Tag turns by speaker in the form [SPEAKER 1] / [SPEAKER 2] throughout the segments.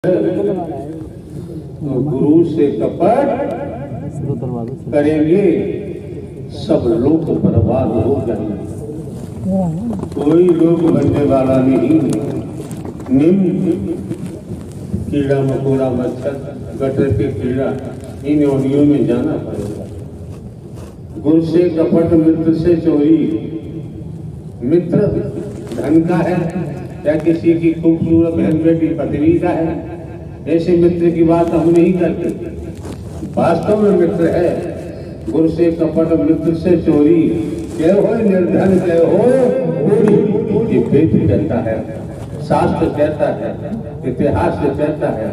[SPEAKER 1] तो गुरु से कपट करेंगे सब लोग बर्बाद हो जाएंगे। कोई लोग बनने वाला नहीं। निम्न कीड़ा मकोड़ा मच्छर गटर के कीड़ा इन योनियों में जाना पड़ेगा। गुरु से कपट मित्र से चोरी। मित्र धन का है या किसी की खूबसूरत बहन बेटी पत्नी का है, ऐसे मित्र की बात हम नहीं करते। वास्तव में मित्र है गुरु से कपट मित्र से चोरी। क्या हो निर्धन क्या हो ये वेद कहता है, शास्त्र कहता है, इतिहास कहता है।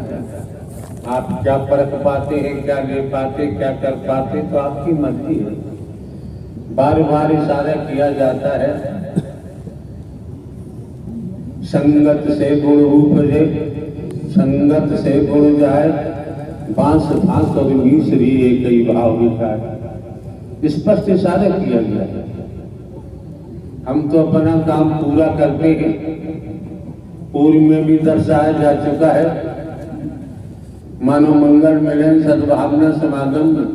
[SPEAKER 1] आप क्या परख पाते हैं, क्या ले पाते, क्या कर पाते, तो आपकी मर्जी है। बार बार इशारा किया जाता है संगत से गुण उपजे, संगत से गुण जाए, बांस भांस और मिश्री एक ही भाव विचार। स्पष्ट इशारा किया गया है। हम तो अपना काम पूरा करते हैं। पूर्व में भी दर्शाया जा चुका है। मानो मंगल मिलन सद्भावना समागम में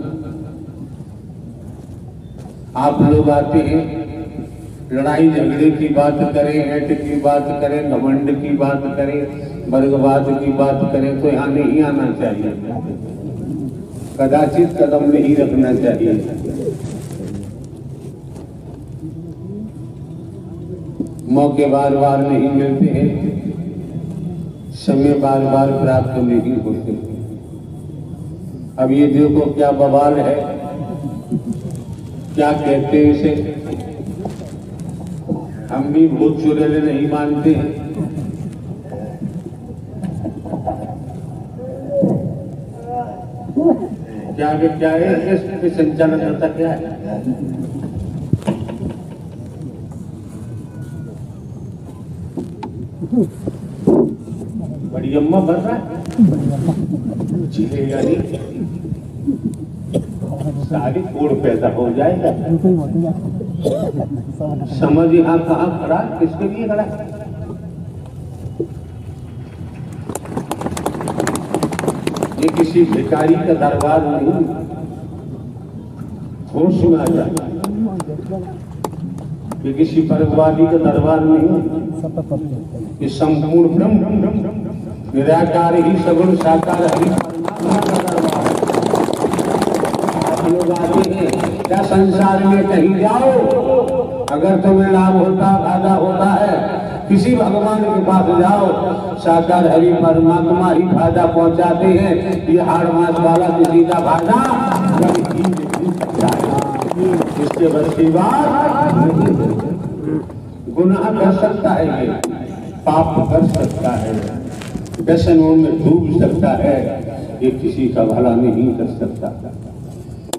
[SPEAKER 1] आप लोग आते हैं, लड़ाई झगड़े की बात करें, ऐट की बात करें, घमंड की बात करें, वर्गवाद की बात करें, तो यहाँ नहीं आना चाहिए। कदाचित कदम नहीं रखना चाहिए। मौके बार बार नहीं मिलते हैं, समय बार बार प्राप्त नहीं होते। अब ये देखो क्या बवाल है, क्या कहते हैं इसे। हम भी भूत चुड़ैल नहीं मानते हैं। क्या है इसके संचालन करता क्या है। बड़ी अम्मा बन रहा है जिलेगा नहीं, सारी कोड़ पैदा हो जाएगा। समझ यहाँ कहाँ खड़ा, किसके लिए खड़ा। ये किसी भिखारी का दरबार नहीं, होश में आ जाए। ये किसी परगवादी का दरबार नहीं, ये संपूर्ण ब्रह्म निराकार ही सगुण साकार हरि परमात्मा का दरबार। आप लोग आते हैं क्या संसार में कहीं जाओ, अगर तुम्हें लाभ होता फायदा होता है, किसी भगवान के पास जाओ, साकार हरि परमात्मा ही फायदा पहुंचाते हैं। ये हाड़ मास वाला किसी का फायदा नहीं सकता है। इसके बस की बात गुनाह कर सकता है, ये पाप कर सकता है, व्यसनों में डूब सकता है, ये किसी का भला नहीं कर सकता।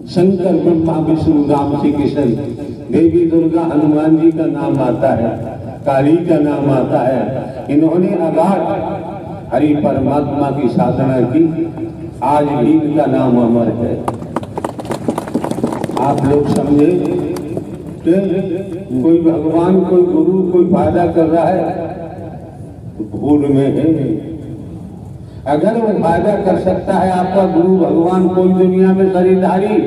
[SPEAKER 1] शंकर ब्रह्मा विष्णु राम श्री कृष्ण देवी दुर्गा हनुमान जी का नाम आता है, काली का नाम आता है। इन्होंने अगाध हरि परमात्मा की साधना की, आज भी इनका नाम अमर है। आप लोग समझे कि कोई भगवान कोई गुरु कोई फायदा कर रहा है तो भूल में है। अगर वो फायदा कर सकता है आपका गुरु भगवान कोई दुनिया में खरीदारी,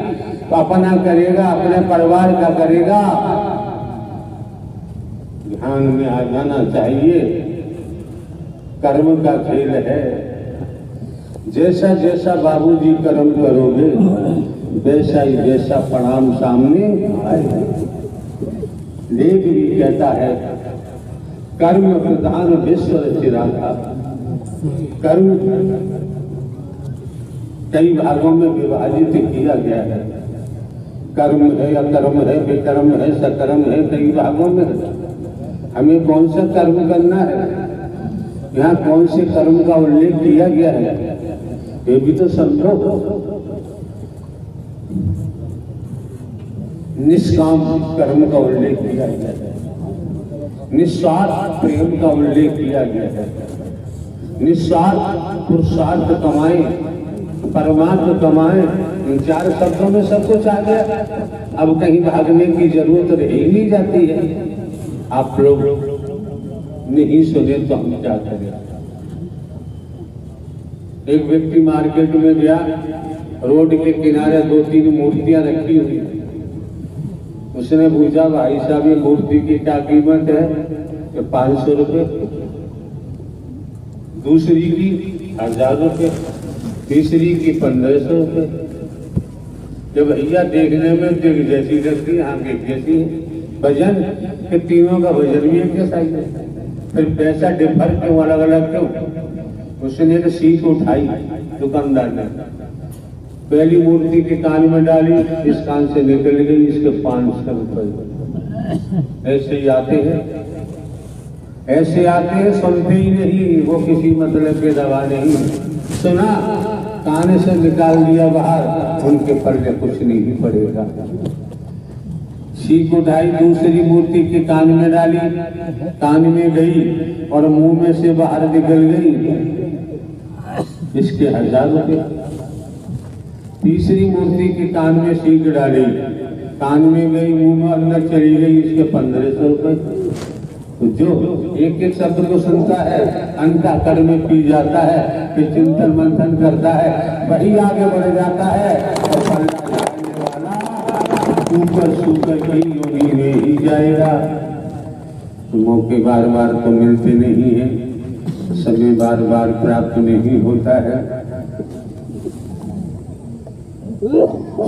[SPEAKER 1] तो अपना करेगा, अपने परिवार का करेगा। ध्यान में आ जाना चाहिए, कर्म का खेल है। जैसा जैसा बाबूजी कर्म करोगे वैसा ही वैसा परिणाम सामने आएगा। लेख भी कहता है कर्म प्रधान विश्व चिरागा। कर्म कई भागों में विभाजित किया गया है। कर्म है, अकर्म है, विकर्म है, सकर्म है, कई भागों में। हमें कौन सा कर्म करना है, यहाँ कौन से कर्म का उल्लेख किया गया है, ये भी तो समझो। निष्काम कर्म का उल्लेख किया गया है, निस्वार्थ प्रेम का उल्लेख किया गया है। निस्वार्थ पुरुषार्थ कमाए, परमार्थ कमाए, इन चार शब्दों में सब कुछ आ गया। अब कहीं भागने की जरूरत रह ही नहीं जाती है। आप लोग नहीं सुने तो हम क्या करें। एक व्यक्ति मार्केट में गया, रोड के किनारे 2-3 मूर्तियां रखी हुई। उसने पूछा, भाई साहब ये मूर्ति की क्या कीमत है? कि 500 रुपये। दूसरी की 1000 रुपये, तीसरी की 1500 रुपये। जब भैया देखने में दिख जैसी लगती, आंख एक जैसी है, वजन के तीनों का वजन भी एक जैसा ही है, फिर पैसा डिफर क्यों, अलग अलग क्यों? उसने एक सीख उठाई दुकानदार ने, पहली मूर्ति के कान में डाली, इस कान से निकल गई, इसके 500 रुपये। ऐसे ही आते हैं, ऐसे आते हैं, सुनते ही नहीं, वो किसी मतलब के दवा नहीं सुना, कान से निकाल दिया बाहर, उनके पल्ले कुछ नहीं पड़ेगा। सीख उठाई, दूसरी मूर्ति के कान में डाली, कान में गई और मुंह में से बाहर निकल गई, इसके 1000 रुपये। तीसरी मूर्ति के कान में सीख डाली, कान में गई, मुंह में अंदर चली गई, इसके 1500 रुपये। तो जो एक एक शब्द को सुनता है, अंतःकरण में पी जाता है, फिर चिंतन मंथन करता है, वही आगे बढ़ जाता है और पलटा जाने वाला ऊपर सूकर कहीं योगी में ही जाएगा। तो मौके बार बार तो मिलते नहीं है, समय बार बार प्राप्त नहीं होता है,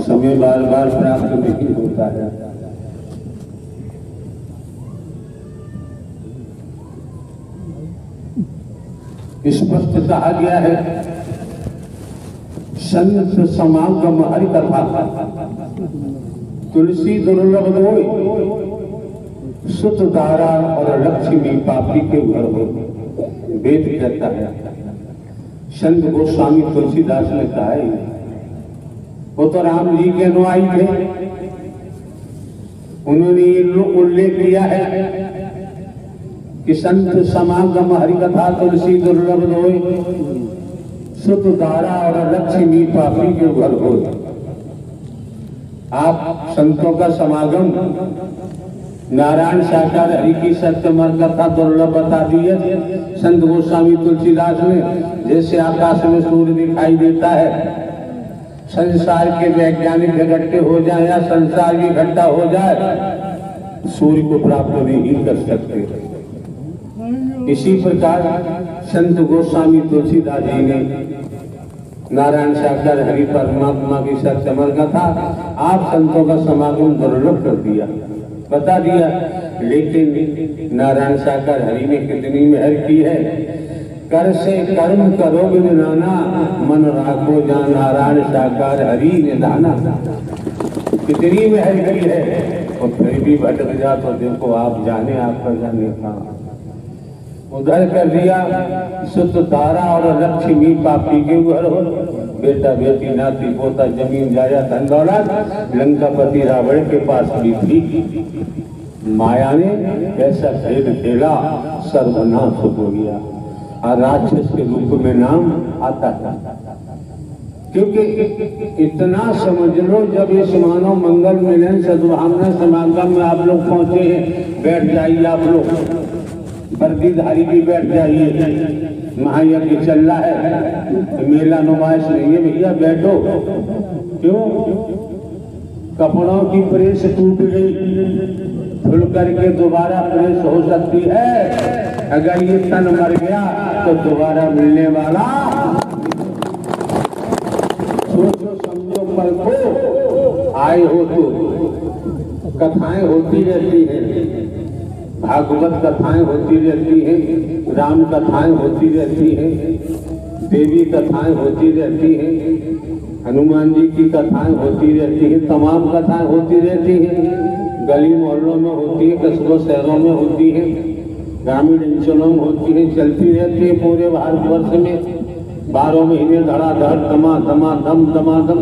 [SPEAKER 1] समय बार बार प्राप्त नहीं होता है। स्पष्ट कहा गया है, संत समागम हरि कथा, तुलसी दुर्लभ होय, सुत दारा और लक्ष्मी पापी के घर हो। वेद कहता है, संत गोस्वामी तुलसीदास ने कहा है, वो तो राम जी के अनुयायी थे, उन्होंने ये उल्लेख किया है कि संत समागम हरि कथा तुलसी दुर्लभ होय, सुत दारा और लक्ष्मी पापी के घर हो। आप संतों का समागम, नारायण साकार हरि की सत्यमर कथा दुर्लभ बता दी है संत गोस्वामी तुलसीदास ने। जैसे आकाश में सूर्य दिखाई देता है, संसार के वैज्ञानिक इकट्ठे हो जाए या संसार भी इकट्ठा हो जाए, सूर्य को प्राप्त नहीं कर सकते। इसी प्रकार संत गोस्वामी तुलसीदास जी ने नारायण साकार हरि परमात्मा की सत्यमर कथा, आप संतों का समागम दुर्लभ कर दिया, बता दिया। लेकिन नारायण साकार हरि ने कितनी मेहर की है, कर से कर्म करो बिन नाना, मन राखो जान नारायण साकार हरि निधाना। कितनी मेहर की है, और फिर भी भटक जा तो देखो आप जाने, आपका जाने कहाँ। उधर कर दिया, सुत तारा और लक्ष्मी पापी के घर हो। बेटा बेटी नाती पोता जमीन जाया धन दौलत लंकापति रावण के पास भी थी, माया ने ऐसा खेल खेला सर्वनाश हो गया, और राक्षस के रूप में नाम आता था। क्योंकि इतना समझ लो, जब इस मानव मंगल मिलन सद्भावना समागम में आप लोग पहुंचे हैं, बैठ जाइए आप लोग, वर्दीधारी भी बैठ जाइए, महायज्ञ चल रहा है, मेला नुमाइश नहीं है भैया, बैठो। क्यों? कपड़ों की प्रेस टूट गई, धुल करके दोबारा प्रेस हो सकती है। अगर ये तन मर गया तो दोबारा मिलने वाला, सोचो समझो, पल को आए हो तो कथाएं होती रहती हैं, भागवत कथाएं होती रहती हैं, राम कथाएं होती रहती हैं, देवी कथाएं होती रहती हैं, हनुमान जी की कथाएं होती रहती हैं, तमाम कथाएं होती रहती हैं। गली मोहल्लों में होती है, कस्बों शहरों में होती है, ग्रामीण अंचलों में होती है, चलती रहती है पूरे भारतवर्ष में। 12 महीने धड़ाधड़ दमादम दमादम,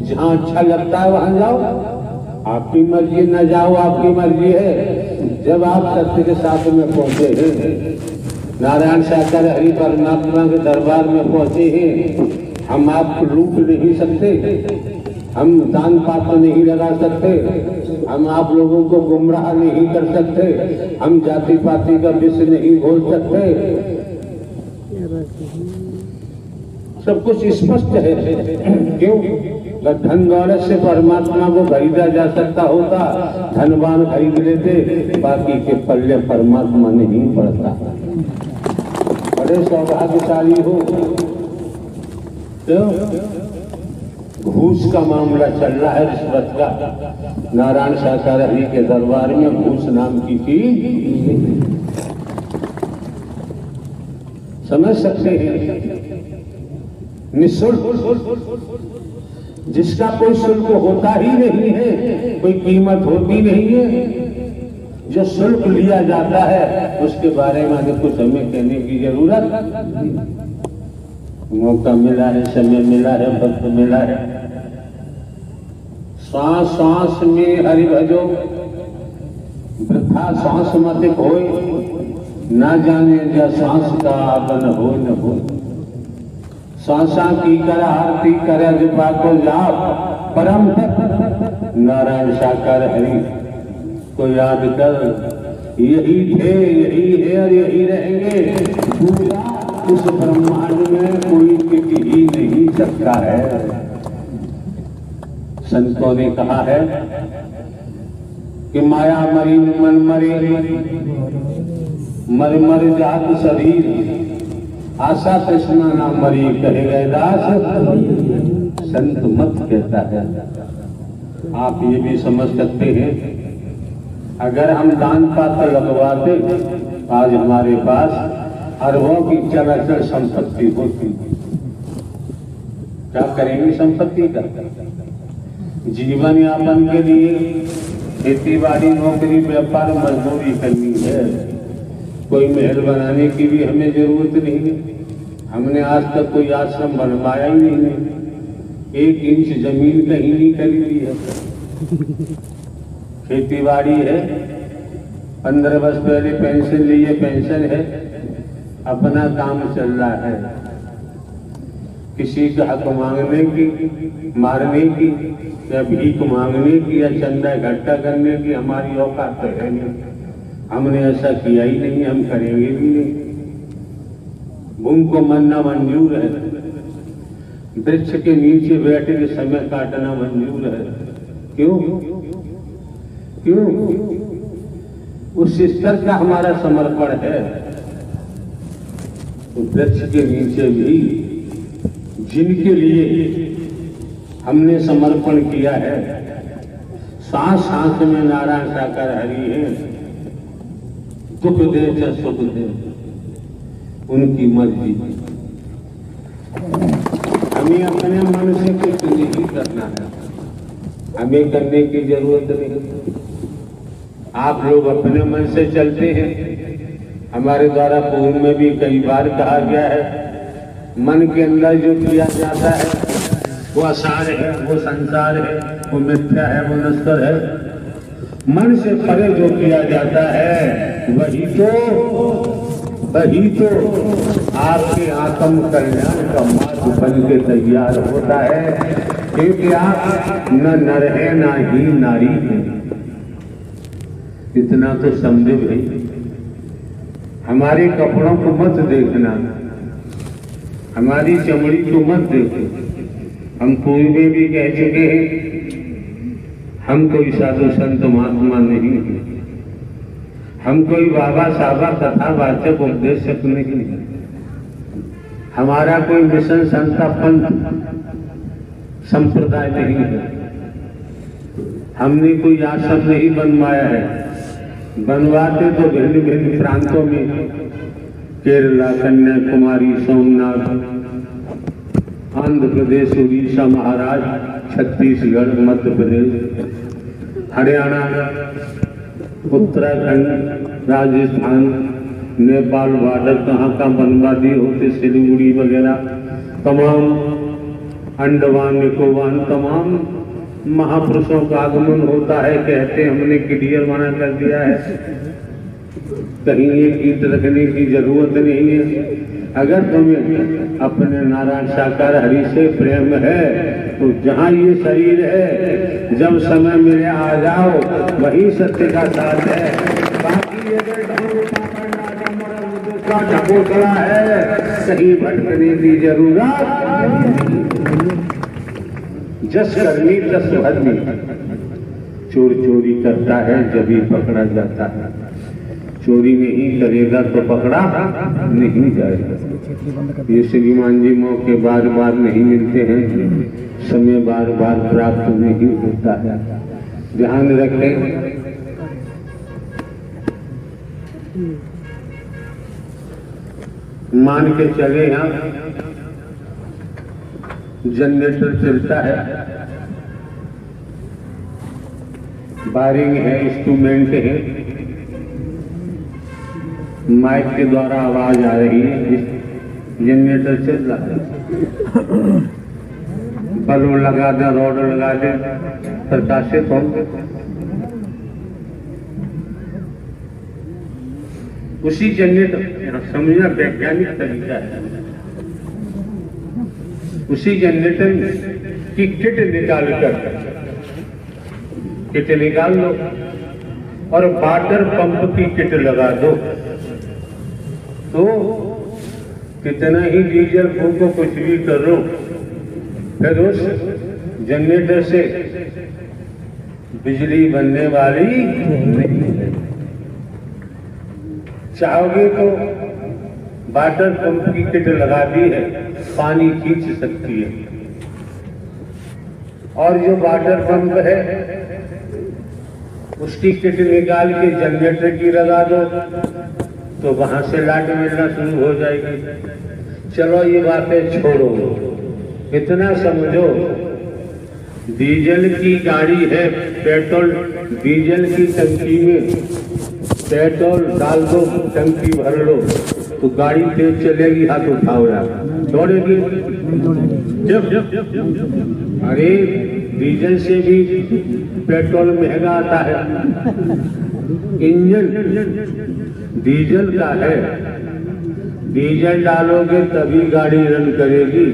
[SPEAKER 1] जहाँ अच्छा लगता है वहां जाओ, आपकी मर्जी, न जाओ आपकी मर्जी है। जब आप सत्य के साथ में पहुंचे हैं, नारायण साकार हरि परमात्मा के दरबार में पहुंचे हैं, हम आपको लूट नहीं सकते, हम दान पात्र नहीं लगा सकते, हम आप लोगों को गुमराह नहीं कर सकते, हम जाति पाति का विष नहीं घोल सकते। सब कुछ स्पष्ट है। क्यों? अगर धन दौलत से परमात्मा को खरीदा जा सकता होता, धनवान खरीद लेते, बाकी के पल्ले परमात्मा नहीं पड़ता। बड़े सौभाग्यशाली हो। क्यों? घूस का मामला चल रहा है, रिश्वत का। नारायण शाकर हरि के दरबार में घूस नाम की चीज समझ सकते हैं, निःशुल्क, जिसका कोई शुल्क होता ही नहीं है, कोई कीमत होती नहीं है। जो शुल्क लिया जाता है उसके बारे में कुछ हमें कहने की जरूरत। मौका मिला है, समय मिला है, वक्त मिला है। श्वास श्वास में हरि भजो, वृथा श्वास मत होय, ना जाने जा श्वास का आपन हो न हो। श्वासा की कर आरती करे जपा को जाप, परम नारायण शाकर हरि को याद कर। यही थे, यही है और यही रहेंगे। पूरा उस ब्रह्मांड में कोई टिक ही नहीं सकता है। संतों ने कहा है कि माया मरी मन मरे, मर मर जात शरीर, आशा कृष्णा ना मरी कहे गए दास। संत मत कहता है। आप ये भी समझ सकते हैं, अगर हम दान पात्र लगवाते, आज हमारे पास अरबों की चराचर संपत्ति होती। क्या करेंगे संपत्ति का? जीवन यापन के लिए खेती बाड़ी, नौकरी, व्यापार, मजदूरी करनी है। कोई महल बनाने की भी हमें जरूरत नहीं है। हमने आज तक कोई आश्रम बनवाया ही नहीं है। 1 इंच जमीन कहीं नहीं खरीदी है। खेती बाड़ी है, 15 वर्ष पहले पेंशन ली है, पेंशन है, अपना काम चल रहा है। किसी का हक मांगने की, मारने की, या भीख मांगने की, या चंदा इकट्ठा करने की हमारी औकात तो है नहीं। हमने ऐसा किया ही नहीं, हम करेंगे भी नहीं। भूमि को मरना मंजूर है, वृक्ष के नीचे बैठ के समय काटना मंजूर है। क्यों? क्यों? उस स्तर का हमारा समर्पण है। तो वृक्ष के नीचे भी जिनके लिए हमने समर्पण किया है, सांस सांस में नारायण शाकर हरि है। दुख दे चाहे सुख दे, उनकी मर्जी। हमें अपने मन से कुछ नहीं करना है, हमें करने की जरूरत नहीं। आप लोग अपने मन से चलते हैं। हमारे द्वारा पूर्व में भी कई बार कहा गया है, मन के अंदर जो किया जाता है वो आसार है, वो संसार है, वो मिथ्या है, वो नश्वर है। मन से परे जो किया जाता है वही तो आपके आत्म कल्याण का मार्ग बन के तैयार होता है। क्योंकि आप न नर है ना ही नारी है, इतना तो समझो भाई। हमारे कपड़ों को मत देखना, हमारी चमड़ी को मत देखो। हम पूर्व में भी कह चुके हैं, हम कोई साधु संत महात्मा नहीं है, हम कोई बाबा साबा कथावाचक उपदेशक नहीं है। हमारा कोई मिशन संस्था पंथ संप्रदाय नहीं है। हमने कोई आश्रम नहीं बनवाया है। बनवाते तो भिन्न भिन्न प्रांतों में, केरला, कन्याकुमारी, सोमनाथ, आंध्र प्रदेश, उड़ीसा, महाराष्ट्र, छत्तीसगढ़, मध्य प्रदेश, हरियाणा, उत्तराखंड, राजस्थान, नेपाल बॉर्डर, कहाँ कहाँ बनवा होते, सिलीगुड़ी वगैरह, तमाम अंडमान निकोबार, तमाम महापुरुषों का आगमन होता है। कहते हमने क्लियर मना कर दिया है, कहीं एक ईंट रखने की जरूरत नहीं है। अगर तुम्हें अपने नारायण साकार हरि से प्रेम है तो जहाँ ये शरीर है, जब समय मिले आ जाओ, वही सत्य का साथ है। बाकी का ढकोसला है, कहीं भटकने की जरूरत। जस करनी तस भरनी, चोर चोरी करता है जब ही पकड़ा जाता है, चोरी नहीं करेगा तो पकड़ा नहीं जाएगा। ये श्रीमान जी मौके बार बार नहीं मिलते हैं, समय बार बार प्राप्त नहीं होता है, ध्यान रखें। मान के चले यहाँ जनरेटर चलता है, वायरिंग है, इंस्ट्रूमेंट है, माइक के द्वारा आवाज आ रही है, जनरेटर चल रहा है, बल्ब लगा दे, रॉड लगा दे, प्रकाशित हो। उसी जनरेटर, समझना वैज्ञानिक तरीका है, उसी जनरेटर की किट निकाल लो और वाटर पंप की किट लगा दो, तो कितना ही डीजल फूको कुछ भी करो, फिर उस जनरेटर से बिजली बनने वाली नहीं है। चाहोगे तो वाटर पंप की किट लगा दी है, पानी खींच सकती है, और जो वाटर पंप है उसकी किट निकाल के जनरेटर की लगा दो, तो वहां से लाइट मिलना शुरू हो जाएगी। चलो ये बातें छोड़ो, इतना समझो, डीजल की गाड़ी है, पेट्रोल डीजल की टंकी में पेट्रोल डाल दो, टंकी भर लो, तो गाड़ी तेज चलेगी, हाथ उठाओ यार, दौड़ेगी। अरे डीजल से भी पेट्रोल महंगा आता है, इंजन डीजल का है, डीजल डालोगे तभी गाड़ी रन करेगी,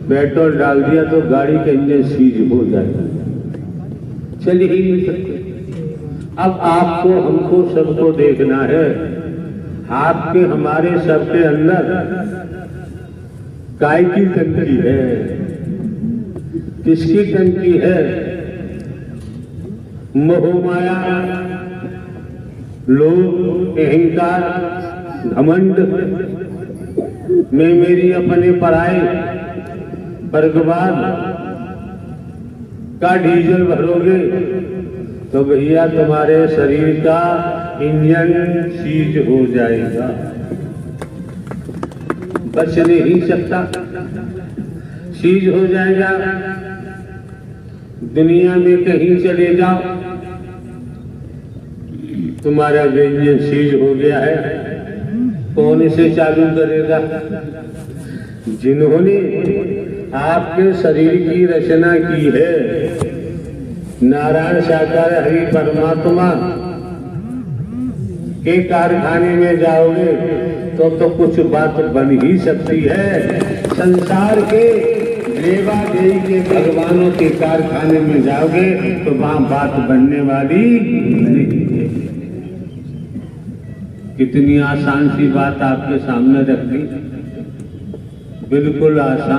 [SPEAKER 1] पेट्रोल डाल दिया तो गाड़ी का इंजन सीज हो जाएगा, चल ही नहीं सकते। अब आपको हमको सबको देखना है, आपके हमारे सबके अंदर काय की टंकी है, किसकी टंकी है? मोहमाया, लोभ, अहंकार, घमंड में मेरी अपने पराए वर्गवाद का डीजल भरोगे तो भैया तुम्हारे शरीर का इंजन सीज हो जाएगा, बच नहीं सकता, सीज हो जाएगा। दुनिया में कहीं चले जाओ, तुम्हारा जो इंजन सीज हो गया है, कौन इसे चालू करेगा? जिन्होंने आपके शरीर की रचना की है, नारायण साकार हरि परमात्मा के कारखाने में जाओगे तो कुछ बात बन ही सकती है। संसार के लेवा देवी के भगवानों के कारखाने में जाओगे तो वहां बात बनने वाली नहीं है। कितनी आसान सी बात आपके सामने रख दी, बिल्कुल आसान।